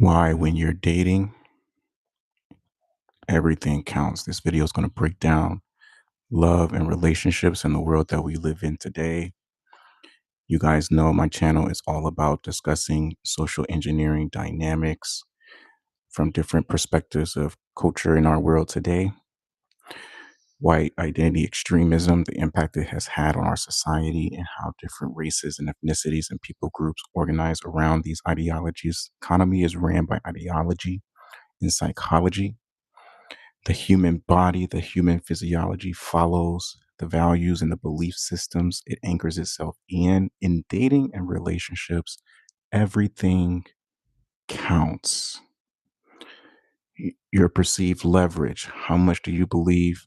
Why, when you're dating, everything counts. This video is going to break down love and relationships in the world that we live in today. You guys know my channel is all about discussing social engineering dynamics from different perspectives of culture in our world today. White identity extremism, the impact it has had on our society, and how different races and ethnicities and people groups organize around these ideologies. Economy is ran by ideology and psychology. The human body, the human physiology follows the values and the belief systems it anchors itself in. In dating and relationships, everything counts. Your perceived leverage. How much do you believe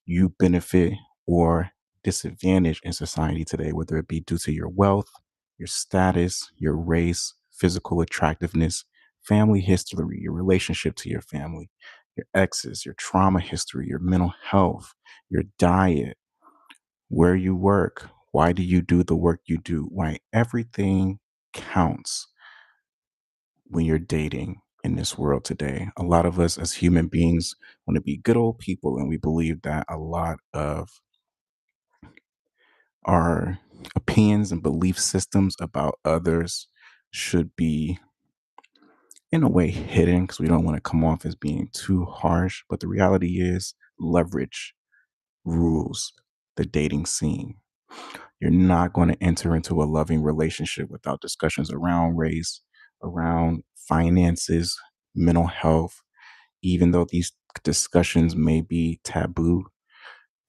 you benefit or disadvantage in society today, whether it be due to your wealth, your status, your race, physical attractiveness, family history, your relationship to your family, your exes, your trauma history, your mental health, your diet, where you work, why do you do the work you do, why everything counts when you're dating in this world today. A lot of us as human beings want to be good old people, and we believe that a lot of our opinions and belief systems about others should be, in a way, hidden because we don't want to come off as being too harsh. But the reality is, leverage rules the dating scene. You're not going to enter into a loving relationship without discussions around race, around finances, mental health. Even though these discussions may be taboo,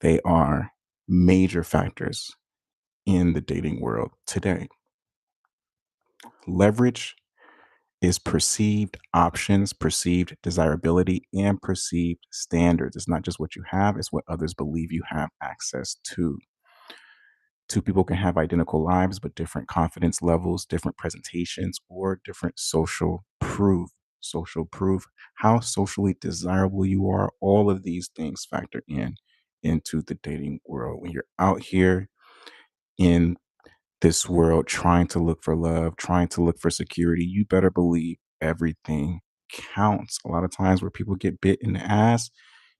they are major factors in the dating world today. Leverage is perceived options, perceived desirability, and perceived standards. It's not just what you have, it's what others believe you have access to. Two people can have identical lives, but different confidence levels, different presentations, or different social proof. Social proof, how socially desirable you are, all of these things factor into the dating world. When you're out here in this world trying to look for love, trying to look for security, you better believe everything counts. A lot of times where people get bit in the ass,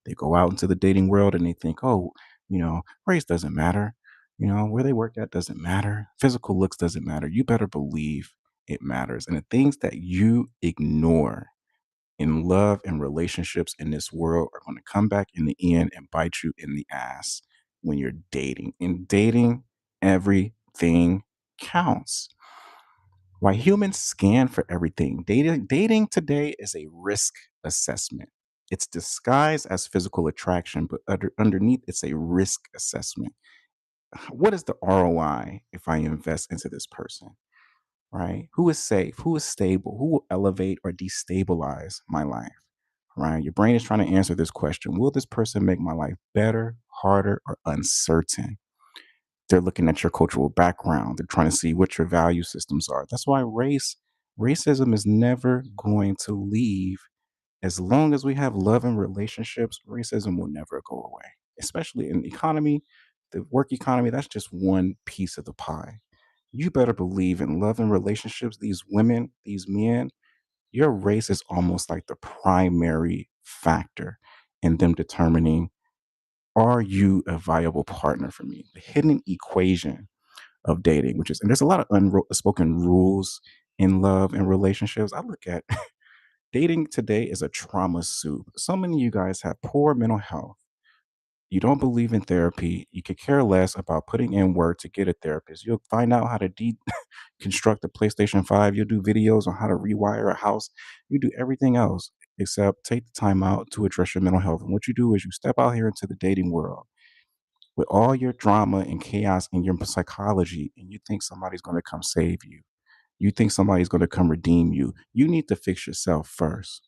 they go out into the dating world and they think, oh, race doesn't matter. Where they work at doesn't matter. Physical looks doesn't matter. You better believe it matters. And the things that you ignore in love and relationships in this world are going to come back in the end and bite you in the ass when you're dating. In dating, everything counts. Why humans scan for everything. Dating today is a risk assessment. It's disguised as physical attraction, but underneath it's a risk assessment. What is the ROI if I invest into this person? Right? Who is safe? Who is stable? Who will elevate or destabilize my life? Right? Your brain is trying to answer this question. Will this person make my life better, harder, or uncertain? They're looking at your cultural background. They're trying to see what your value systems are. That's why racism is never going to leave. As long as we have love and relationships, racism will never go away, especially in the economy, the work economy. That's just one piece of the pie. You better believe in love and relationships. These women, these men, your race is almost like the primary factor in them determining, are you a viable partner for me? The hidden equation of dating, and there's a lot of unspoken rules in love and relationships. I look at dating today is a trauma soup. So many of you guys have poor mental health. You don't believe in therapy. You could care less about putting in work to get a therapist. You'll find out how to construct a PlayStation 5. You'll do videos on how to rewire a house. You do everything else except take the time out to address your mental health. And what you do is you step out here into the dating world with all your drama and chaos and your psychology, and you think somebody's going to come save you. You think somebody's going to come redeem you. You need to fix yourself first.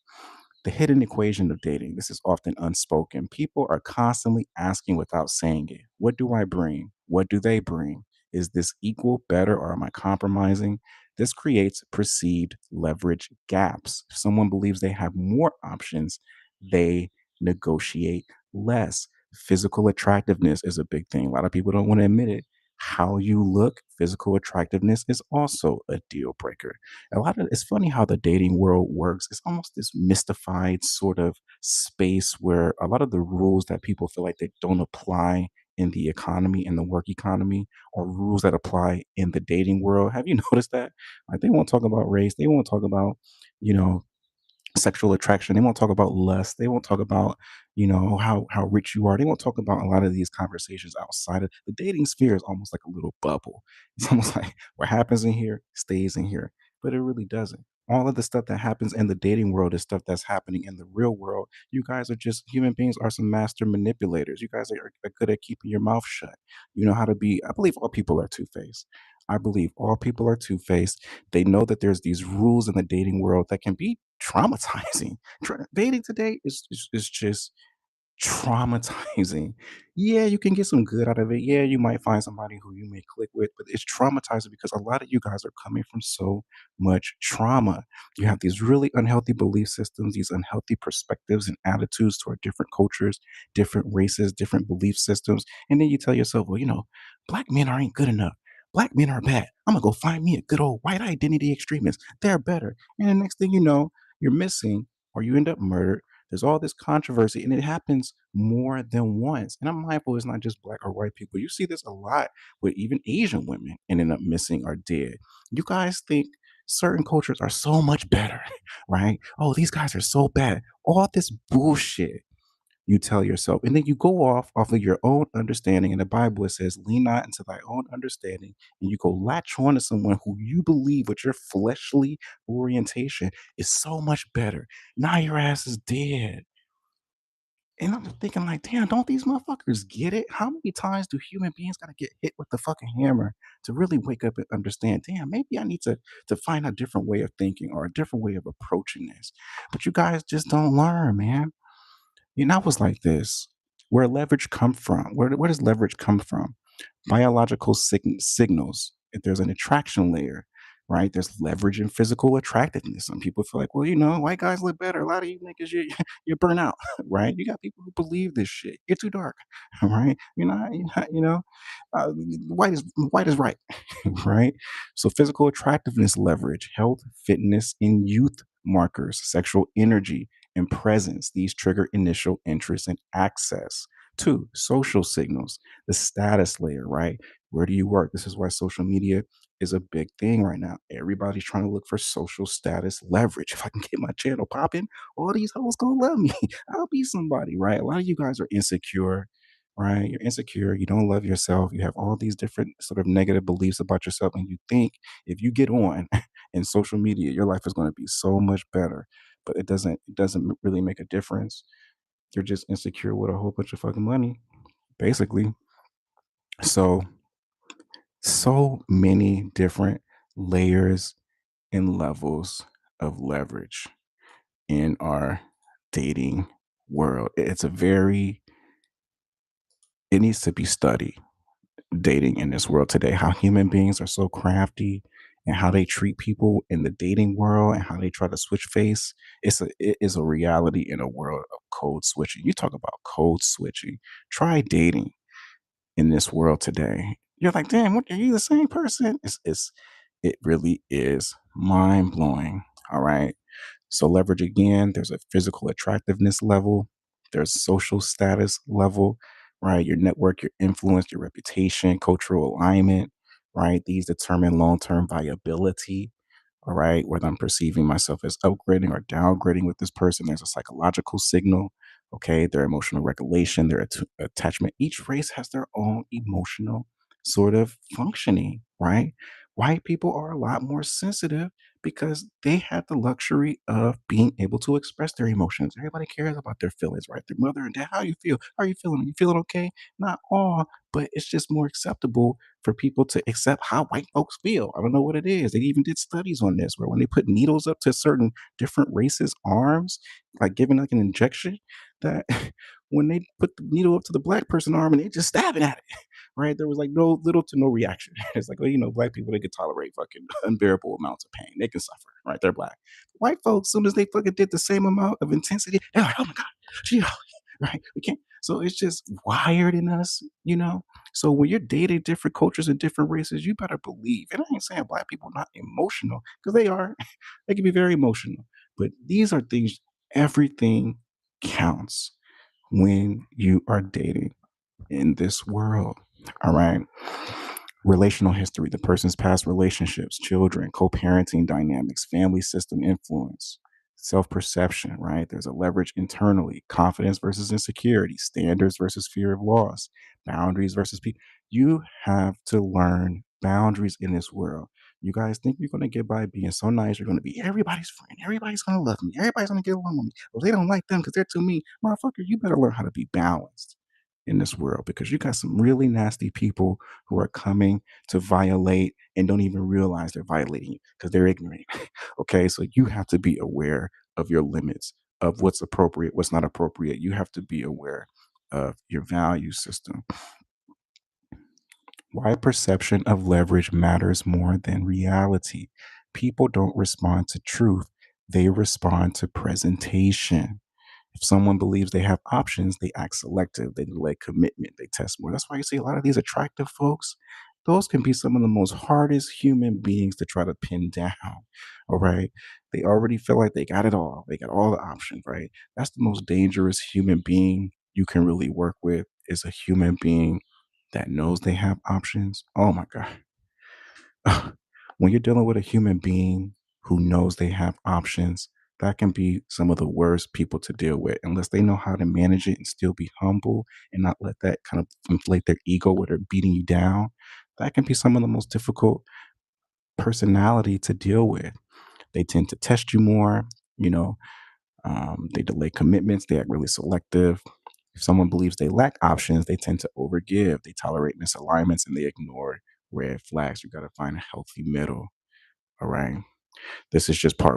The hidden equation of dating, this is often unspoken. People are constantly asking without saying it. What do I bring? What do they bring? Is this equal, better, or am I compromising? This creates perceived leverage gaps. If someone believes they have more options, they negotiate less. Physical attractiveness is a big thing. A lot of people don't want to admit it. How you look, physical attractiveness is also a deal breaker. A lot of it's funny how the dating world works. It's almost this mystified sort of space where a lot of the rules that people feel like they don't apply in the economy, in the work economy, or rules that apply in the dating world. Have you noticed that? Like they won't talk about race, they won't talk about, you know, sexual attraction. They won't talk about lust. They won't talk about, how rich you are. They won't talk about a lot of these conversations outside of the dating sphere is almost like a little bubble. It's almost like what happens in here stays in here, but it really doesn't. All of the stuff that happens in the dating world is stuff that's happening in the real world. You guys are just human beings are some master manipulators. You guys are good at keeping your mouth shut. You know how to be. I believe all people are two faced. I believe all people are two faced. They know that there's these rules in the dating world that can be traumatizing. Dating today is just traumatizing. Yeah, you can get some good out of it. Yeah, you might find somebody who you may click with, but it's traumatizing because a lot of you guys are coming from so much trauma. You have these really unhealthy belief systems, these unhealthy perspectives and attitudes toward different cultures, different races, different belief systems. And then you tell yourself, well, black men aren't good enough. Black men are bad. I'm gonna go find me a good old white identity extremist. They're better. And the next thing you know, you're missing or you end up murdered. There's all this controversy, and it happens more than once. And I'm mindful it's not just black or white people. You see this a lot with even Asian women ending up missing or dead. You guys think certain cultures are so much better, right? Oh, these guys are so bad. All this bullshit you tell yourself. And then you go off of your own understanding. In the Bible, it says, lean not into thy own understanding. And you go latch on to someone who you believe with your fleshly orientation is so much better. Now your ass is dead. And I'm thinking, like, damn, don't these motherfuckers get it? How many times do human beings gotta get hit with the fucking hammer to really wake up and understand, damn, maybe I need to find a different way of thinking or a different way of approaching this. But you guys just don't learn, man. I was like this. Where leverage come from? Where does leverage come from? Biological signals. If there's an attraction layer, right? There's leverage in physical attractiveness. Some people feel like, well, white guys look better. A lot of you niggas, you burn out, right? You got people who believe this shit. You're too dark, right? White is right, right? So physical attractiveness leverage, health, fitness, and youth markers, sexual energy, and presence. These trigger initial interest and access. Two, social signals, the status layer, right? Where do you work? This is why social media is a big thing right now. Everybody's trying to look for social status leverage. If I can get my channel popping, all these hoes gonna love me. I'll be somebody, right? A lot of you guys are insecure, right? You're insecure. You don't love yourself. You have all these different sort of negative beliefs about yourself, and you think if you get on in social media, your life is going to be so much better. But it doesn't really make a difference. You're just insecure with a whole bunch of fucking money, basically. So many different layers and levels of leverage in our dating world. It needs to be studied, dating in this world today, how human beings are so crafty and how they treat people in the dating world and how they try to switch face. It is a reality in a world of code switching. You talk about code switching. Try dating in this world today. You're like, damn, what are you the same person? It really is mind blowing. All right. So leverage again, there's a physical attractiveness level, there's social status level, right? Your network, your influence, your reputation, cultural alignment, right? These determine long-term viability. All right. Whether I'm perceiving myself as upgrading or downgrading with this person, there's a psychological signal. Okay. Their emotional regulation, their attachment. Each race has their own emotional sort of functioning, right? White people are a lot more sensitive because they have the luxury of being able to express their emotions. Everybody cares about their feelings, right? Their mother and dad, how you feel? How are you feeling? Are you feeling okay? Not all, but it's just more acceptable for people to accept how white folks feel. I don't know what it is. They even did studies on this where when they put needles up to certain different races' arms, like giving like an injection, that when they put the needle up to the black person arm and they just stabbing at it, right? There was like no little to no reaction. It's like, well, black people, they can tolerate fucking unbearable amounts of pain. They can suffer, right? They're black. White folks, soon as they fucking did the same amount of intensity, they're like, oh my God, she, right? We can't. So it's just wired in us, you know? So when you're dating different cultures and different races, you better believe. And I ain't saying black people are not emotional, because they are. They can be very emotional. But these are things, everything counts when you are dating in this world. All right. Relational history, the person's past relationships, children, co parenting dynamics, family system influence, self perception, right? There's a leverage internally, confidence versus insecurity, standards versus fear of loss, boundaries versus people. You have to learn boundaries in this world. You guys think you're going to get by being so nice. You're going to be everybody's friend. Everybody's going to love me. Everybody's going to get along with me. Well, they don't like them because they're too mean. Motherfucker, you better learn how to be balanced in this world, because you got some really nasty people who are coming to violate and don't even realize they're violating you because they're ignorant. Okay. So you have to be aware of your limits, of what's appropriate, what's not appropriate. You have to be aware of your value system. Why perception of leverage matters more than reality. People don't respond to truth, they respond to presentation. If someone believes they have options, they act selective, they delay commitment, they test more. That's why you see a lot of these attractive folks. Those can be some of the most hardest human beings to try to pin down. All right. They already feel like they got it all. They got all the options, right? That's the most dangerous human being you can really work with, is a human being that knows they have options. Oh my God. When you're dealing with a human being who knows they have options, that can be some of the worst people to deal with, unless they know how to manage it and still be humble and not let that kind of inflate their ego where they're beating you down. That can be some of the most difficult personality to deal with. They tend to test you more, you know, they delay commitments, they act really selective. If someone believes they lack options, they tend to overgive, they tolerate misalignments, and they ignore red flags. You got to find a healthy middle. All right. This is just part